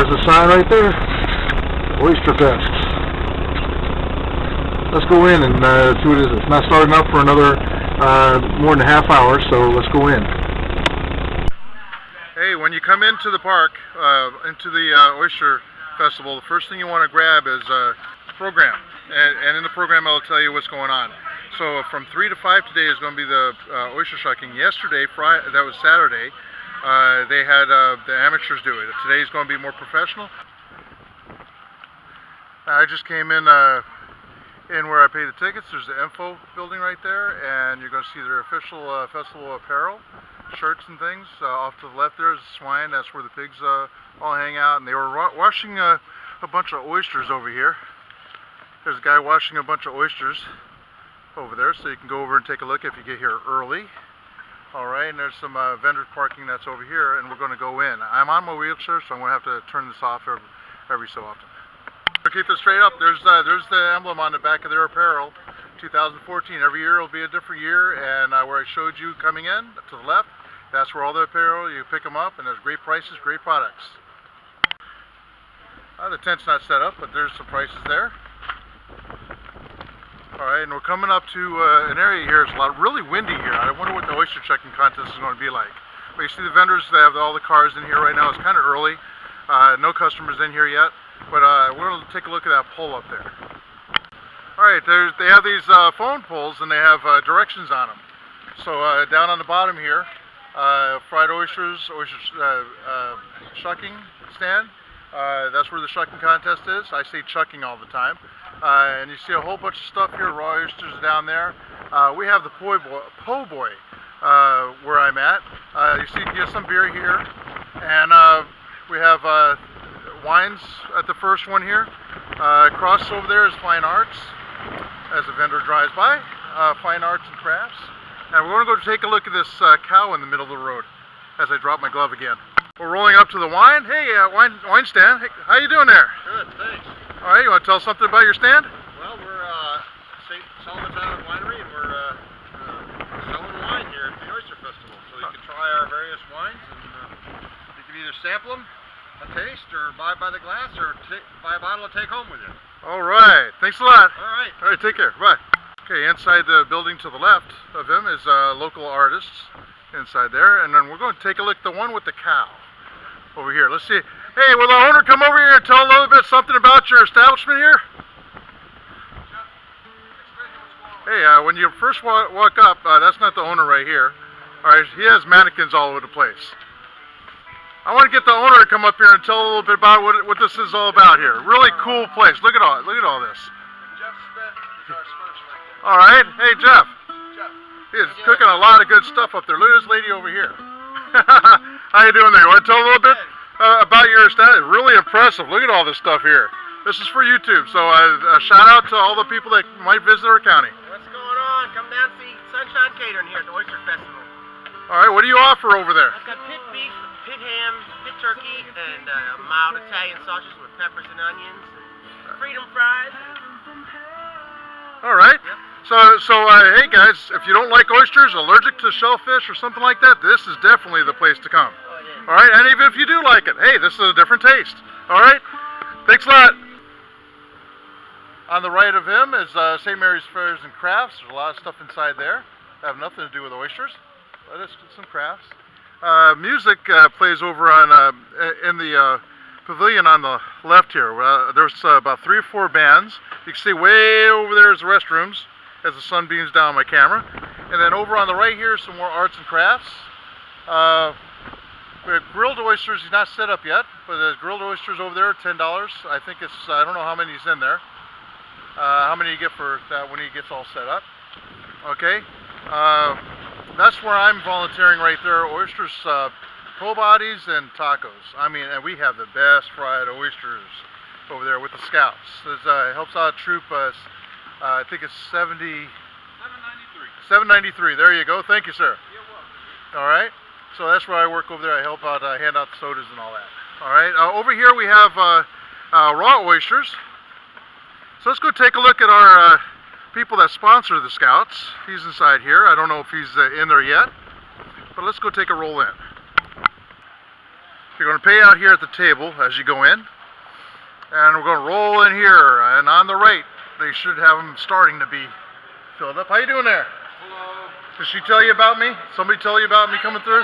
there's a sign right there. Oyster Fest. Let's go in and see what it is. It's not starting up for another more than a half hour, so let's go in. Hey, when you come into the park, into the Oyster Festival, the first thing you want to grab is a program. And in the program, it'll tell you what's going on. So from 3 to 5 today is going to be the oyster shucking. Yesterday, that was Saturday, they had the amateurs do it. Today's going to be more professional. I just came in where I pay the tickets. There's the info building right there, and you're going to see their official festival apparel, shirts and things. Off to the left there is the swine. That's where the pigs all hang out. And they were washing a bunch of oysters over here. There's a guy washing a bunch of oysters over there, so you can go over and take a look if you get here early. Alright, and there's some vendor parking that's over here, and we're going to go in. I'm on my wheelchair, so I'm going to have to turn this off every so often. To keep this straight up, there's the emblem on the back of their apparel, 2014. Every year will be a different year, and where I showed you coming in, to the left, that's where all the apparel, you pick them up, and there's great prices, great products. The tent's not set up, but there's some prices there. Alright, and we're coming up to an area here. It's really windy here. I wonder what the oyster checking contest is going to be like. But you see the vendors, they have all the cars in here right now. It's kind of early. No customers in here yet. But we're going to take a look at that pole up there. Alright, they have these phone poles, and they have directions on them. So down on the bottom here, fried oysters, shucking stand. That's where the shucking contest is. I say chucking all the time. And you see a whole bunch of stuff here, raw oysters down there. We have the po' boy where I'm at. You see, get some beer here. And we have wines at the first one here. Across over there is fine arts, as the vendor drives by. Fine arts and crafts. And we're going to go take a look at this cow in the middle of the road as I drop my glove again. We're rolling up to the wine. Hey, wine stand. Hey, how you doing there? Good, thanks. All right, you want to tell us something about your stand? Well, we're St. Solomon's Island Winery, and we're selling wine here at the Oyster Festival. So you can try our various wines, and you can either sample them, a taste, or buy by the glass, or buy a bottle and take home with you. All right, thanks a lot. All right. All right, take care. Bye. Okay, inside the building to the left of him is local artists inside there, and then we're going to take a look at the one with the cow over here. Let's see. Hey, will the owner come over here and tell a little bit something about your establishment here? Hey, when you first walk up, that's not the owner right here. All right, he has mannequins all over the place. I want to get the owner to come up here and tell a little bit about what this is all about here. Really cool place. Look at all this. Jeff Smith is our spokesman. All right. Hey, Jeff. Jeff. He is cooking a lot of good stuff up there. Look at this lady over here. How you doing there? You want to tell a little bit about your stand? Really impressive. Look at all this stuff here. This is for YouTube, so a shout out to all the people that might visit our county. What's going on? Come down and see Sunshine Catering here at the Oyster Festival. All right, what do you offer over there? I've got pit beef, pit ham, pit turkey, and mild Italian sausages with peppers and onions, and freedom fries. All right. Yep. So hey guys, if you don't like oysters, allergic to shellfish or something like that, this is definitely the place to come. Oh, it is. All right, and even if you do like it, hey, this is a different taste. All right, thanks a lot. On the right of him is St. Mary's Fairs and Crafts. There's a lot of stuff inside there. Have nothing to do with oysters, but it's some crafts. Music plays over on in the pavilion on the left here. There's about 3 or 4 bands. You can see way over there is the restrooms as the sun beams down my camera. And then over on the right here, some more arts and crafts. We have grilled oysters. He's not set up yet, but there's grilled oysters over there, $10. I think it's, I don't know how many's in there. How many you get for that when he gets all set up. Okay. That's where I'm volunteering right there. Oysters, po' bodies and tacos. I mean, and we have the best fried oysters over there with the Scouts. It helps out a troop, I think it's 793. 793, there you go. Thank you, sir. You're welcome. All right, so that's where I work over there. I help out, hand out sodas and all that. All right, over here we have raw oysters. So let's go take a look at our people that sponsor the Scouts. He's inside here. I don't know if he's in there yet, but let's go take a roll in. You're going to pay out here at the table as you go in. And we're going to roll in here. And on the right, they should have them starting to be filled up. How you doing there? Hello. Did she tell you about me? Somebody tell you about me coming through?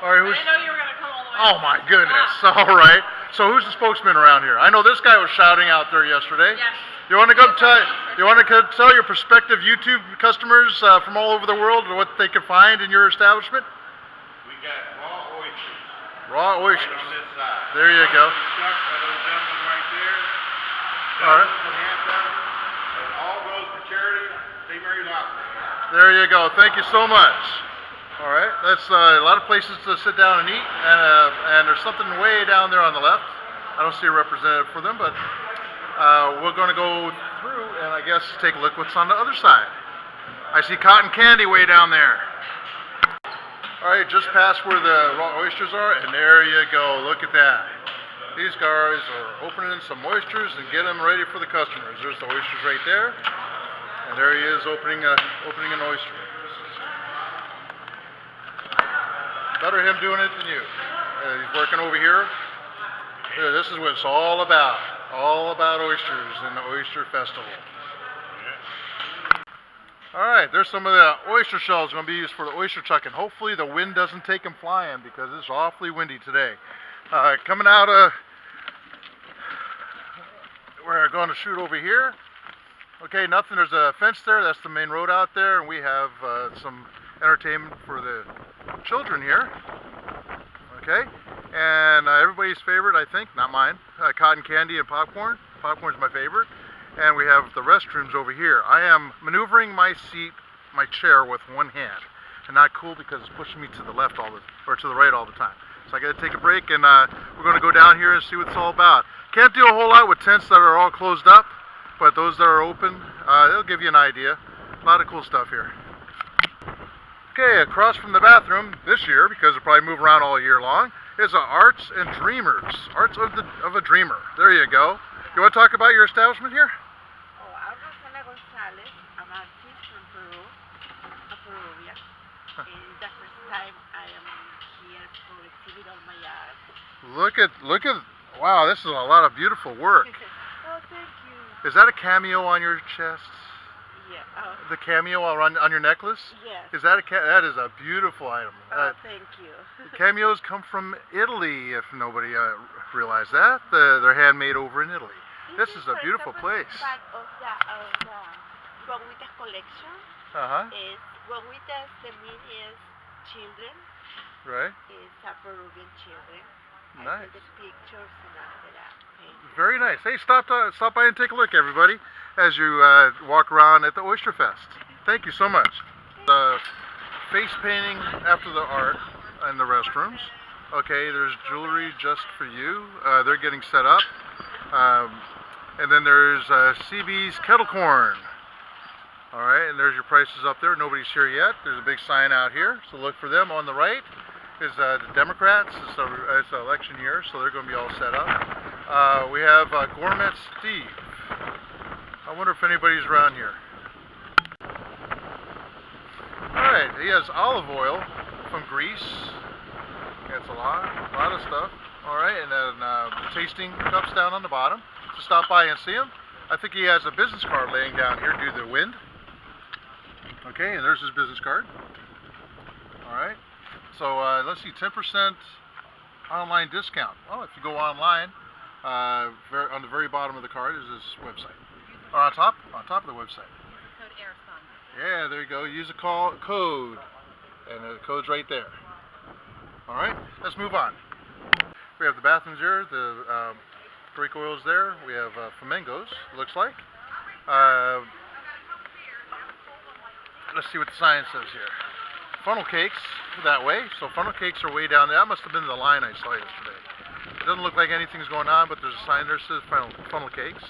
All right, I who's... didn't know you were going to come all the way. Oh my goodness. All right. So who's the spokesman around here? I know this guy was shouting out there yesterday. Yes. You want to tell your prospective YouTube customers from all over the world what they can find in your establishment? We got raw oysters. Raw Right oysters. on this side. There you go. Shucked by those gentlemen right there. All right. Dozens and half dozens. It all goes for charity. St. Mary's Opera. There you go. Thank you so much. All right. That's a lot of places to sit down and eat, and there's something way down there on the left. I don't see a representative for them, but we're going to go through and I guess take a look what's on the other side. I see cotton candy way down there. All right, just past where the raw oysters are, and there you go. Look at that. These guys are opening some oysters and get them ready for the customers. There's the oysters right there, and there he is opening an oyster. Better him doing it than you. He's working over here. Here, this is what it's all about. All about oysters and the Oyster Festival. All right, there's some of the oyster shells going to be used for the oyster chucking. Hopefully the wind doesn't take them flying because it's awfully windy today. Coming out of, we're going to shoot over here. Okay, nothing, there's a fence there, that's the main road out there, and we have some entertainment for the children here. Okay, and everybody's favorite, I think, not mine, cotton candy and popcorn. Popcorn's my favorite. And we have the restrooms over here. I am maneuvering my chair with one hand. And not cool because it's pushing me to the left or to the right all the time. So I gotta take a break, and we're gonna go down here and see what it's all about. Can't do a whole lot with tents that are all closed up, but those that are open, they'll give you an idea. A lot of cool stuff here. Okay, across from the bathroom this year, because they'll probably move around all year long, is Arts and Dreamers. Arts of a Dreamer. There you go. You want to talk about your establishment here? I'm Rosana Gonzalez. I'm an artist from Peru, a Peruvian. It's the first time I am here to exhibit all my art. Look at, wow, this is a lot of beautiful work. Oh, thank you. Is that a cameo on your chest? Yeah. The cameo on your necklace? Yes. Is that that is a beautiful item. Thank you. Cameos come from Italy, if nobody realized that. They're handmade over in Italy. This is a beautiful place. Part of the Guaguitas collection. Is Guaguitas, the mean is children. Right. It's a Peruvian children. Nice. I did the pictures and after that painting. Very nice. Hey, stop by and take a look, everybody, as you walk around at the Oyster Fest. Thank you so much. The face painting after the art in the restrooms. Okay, there's jewelry just for you. They're getting set up. And then there's CB's Kettle Corn. All right, and there's your prices up there. Nobody's here yet. There's a big sign out here, so look for them. On the right is the Democrats. It's an election year, so they're going to be all set up. We have Gourmet Steve. I wonder if anybody's around here. All right, he has olive oil from Greece. That's a lot of stuff. All right, and then tasting cups down on the bottom. So stop by and see him. I think he has a business card laying down here due to the wind. Okay, and there's his business card. All right, so let's see, 10% online discount. Well, if you go online, on the very bottom of the card is his website. Or on top of the website. Code AIRSON. Yeah, there you go. Use a code, and the code's right there. All right, let's move on. We have the bathrooms here, the brake oil's there. We have flamingos, looks like. Let's see what the sign says here. Funnel cakes, that way. So funnel cakes are way down there. That must have been the line I saw yesterday. It doesn't look like anything's going on, but there's a sign there that says funnel cakes.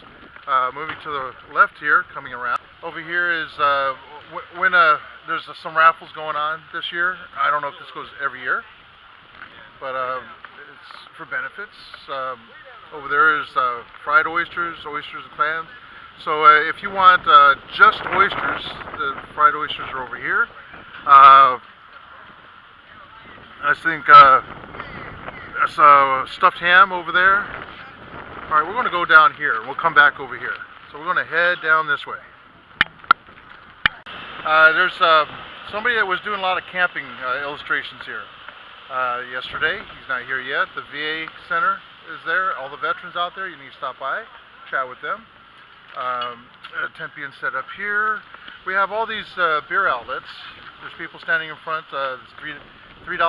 Moving to the left here, coming around. Over here is when there's some raffles going on this year. I don't know if this goes every year, but it's for benefits. Over there is fried oysters and clams. So if you want just oysters, the fried oysters are over here. I think That's stuffed ham over there. All right, we're going to go down here. We'll come back over here. So we're going to head down this way. There's somebody that was doing a lot of camping illustrations here yesterday. He's not here yet. The VA Center is there. All the veterans out there. You need to stop by, chat with them. A tent being set up here. We have all these beer outlets. There's people standing in front. $3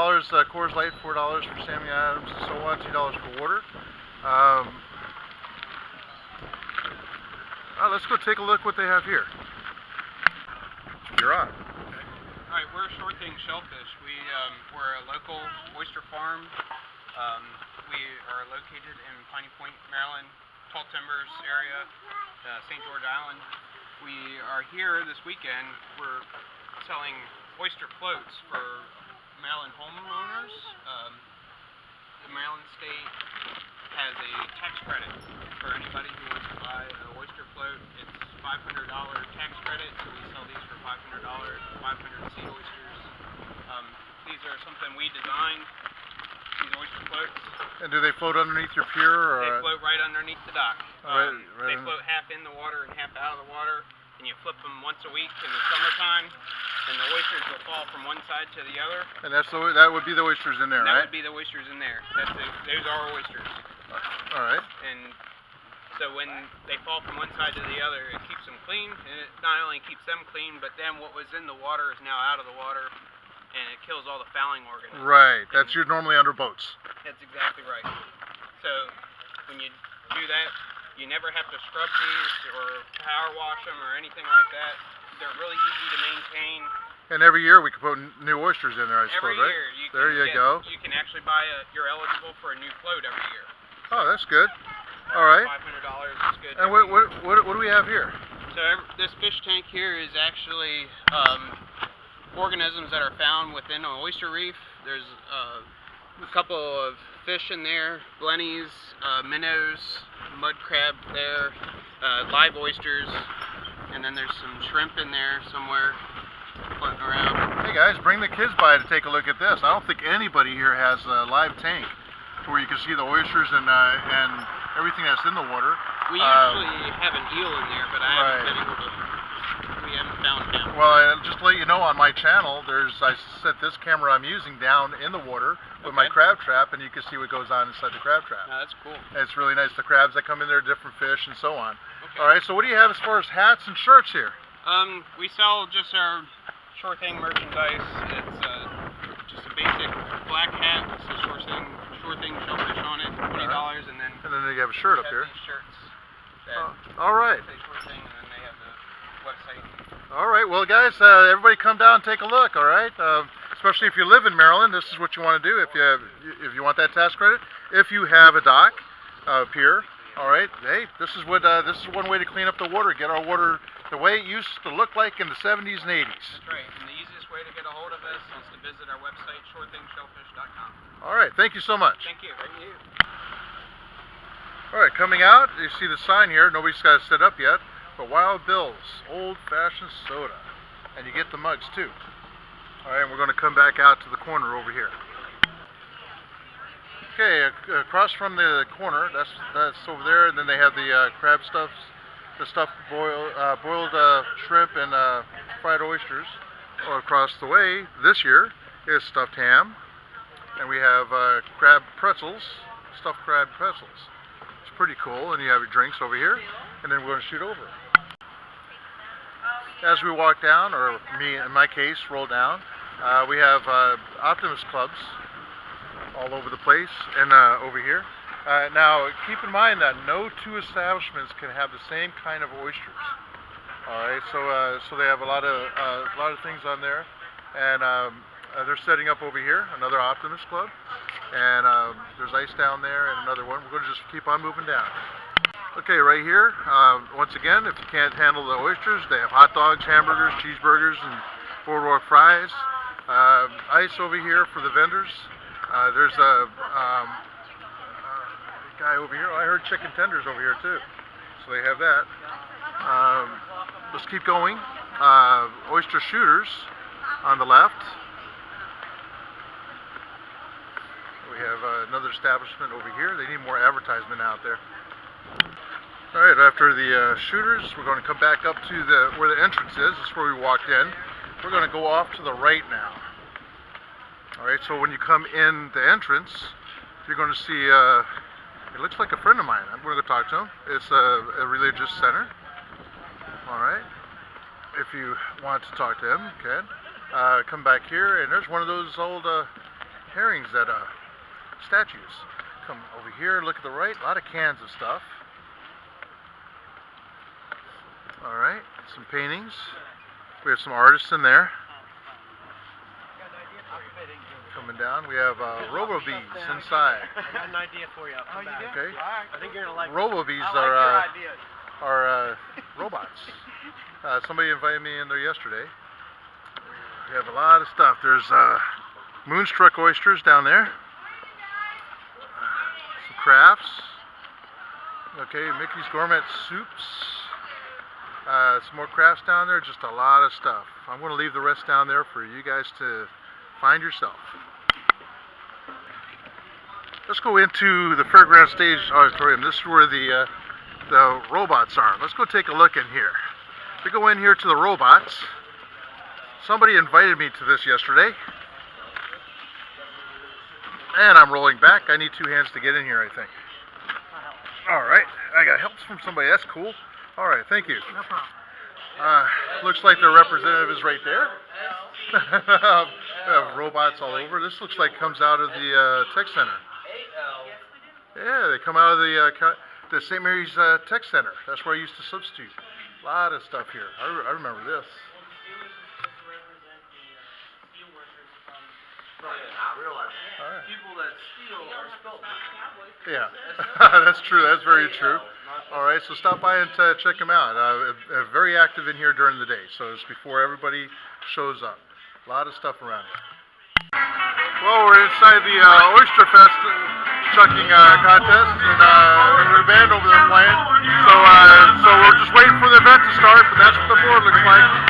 Coors Light, $4 for Sammy Adams, and so on. $2 for water. Let's go take a look what they have here. You're on. All right, we're Short Thing Shellfish. We're a local oyster farm. We are located in Piney Point, Maryland, Tall Timbers area, St. George Island. We are here this weekend. We're selling oyster floats for Maryland homeowners. The Maryland state has a tax credit for anybody who wants to buy an oyster float. It's $500 tax credit, so we sell these for $500, 500 sea oysters. These are something we designed, these oyster floats. And do they float underneath your pier? Or? They float right underneath the dock. Right they float half in the water and half out of the water, and you flip them once a week in the summertime, and the oysters will fall from one side to the other. And that would be the oysters in there, that right? That would be the oysters in there. Those are oysters. All right. And so when they fall from one side to the other, it keeps them clean, and it not only keeps them clean, but then what was in the water is now out of the water, and it kills all the fouling organisms. Right. That's normally under boats. That's exactly right. So when you do that, you never have to scrub these or power wash them or anything like that. They're really easy to maintain. And every year we can put new oysters in there, I suppose, every right? Year there you go. You can actually buy you're eligible for a new float every year. Oh, that's good. All right. $500 is good. And what do we have here? So this fish tank here is actually organisms that are found within an oyster reef. There's a couple of fish in there, blennies, minnows, mud crab there, live oysters, and then there's some shrimp in there somewhere floating around. Hey guys, bring the kids by to take a look at this. I don't think anybody here has a live tank where you can see the oysters and everything that's in the water. We usually have an eel in there, but I haven't been able to. We haven't found him. Well, just to let you know, on my channel, I set this camera I'm using down in the water with my crab trap, and you can see what goes on inside the crab trap. No, that's cool. And it's really nice. The crabs that come in there, different fish, and so on. Okay. All right. So what do you have as far as hats and shirts here? We sell just our Short Thing merchandise. It's just a basic black hat. It says Short Thing Shellfish on it. $20, and then they have a shirt up here. Shirts. All right. Say Short Thing, and then they have the website. All right. Well, guys, everybody come down and take a look. All right. Especially if you live in Maryland, this is what you want to do. If you want that tax credit, if you have a dock, pier. All right. Hey, this is one way to clean up the water. Get our water the way it used to look like in the 70s and 80s. That's right. And the easiest way to get a hold of us is to visit our website, shortthingshellfish.com. All right. Thank you so much. Thank you. Thank you. All right. Coming out, you see the sign here. Nobody's got it set up yet. But Wild Bill's old-fashioned soda. And you get the mugs too. All right. And we're going to come back out to the corner over here. Okay, across from the corner, that's over there, and then they have the crab stuffs, the stuffed boiled shrimp and fried oysters. Across the way this year is stuffed ham, and we have crab pretzels, stuffed crab pretzels. It's pretty cool, and you have your drinks over here, and then we're going to shoot over. As we walk down, or me in my case roll down, we have Optimist clubs all over the place and over here. Now, keep in mind that no two establishments can have the same kind of oysters. All right, so they have a lot of things on there, and they're setting up over here another Optimist club, and there's ice down there and another one. We're going to just keep on moving down. Okay, right here, once again, if you can't handle the oysters, they have hot dogs, hamburgers, cheeseburgers, and boardwalk fries. Ice over here for the vendors. There's a guy over here. I heard chicken tenders over here too, so they have that. Let's keep going. Oyster shooters on the left. We We have another establishment over here. They need more advertisement out there. All right, after the shooters, we're going to come back up to where the entrance is. This is where we walked in. We're going to go off to the right now. All right, so when you come in the entrance, you're going to see, it looks like a friend of mine. I'm going to go talk to him. It's a religious center. All right. If you want to talk to him, you can. Come back here, and there's one of those old herrings that statues. Come over here, look at the right, a lot of cans of stuff. All right, some paintings. We have some artists in there. Coming down, we have Robo-Bees inside. I got an idea for you. Oh, you did? Okay. I think you're gonna like Robo-Bees I like your idea. are robots. Somebody invited me in there yesterday. We have a lot of stuff. There's Moonstruck oysters down there. Some crafts. Okay, Mickey's Gourmet Soups. Some more crafts down there. Just a lot of stuff. I'm going to leave the rest down there for you guys to find yourself. Let's go into the Fairground Stage Auditorium. This is where the robots are. Let's go take a look in here. We go in here to the robots. Somebody invited me to this yesterday. And I'm rolling back. I need 2 hands to get in here, I think. Alright, I got help from somebody. That's cool. Alright, thank you. No problem. Looks like the representative is right there. We have robots all over. This looks like comes out of the tech center. Yeah, they come out of the St. Mary's Tech Center. That's where I used to substitute. A lot of stuff here. I remember this. Right. People that steal are spelled. Yeah, that's true. That's very true. All right, so stop by and check them out. Very active in here during the day, so it's before everybody shows up. A lot of stuff around here. Well, we're inside the Oyster Fest chucking contest, and there's a band over there playing. So we're just waiting for the event to start, but that's what the board looks like.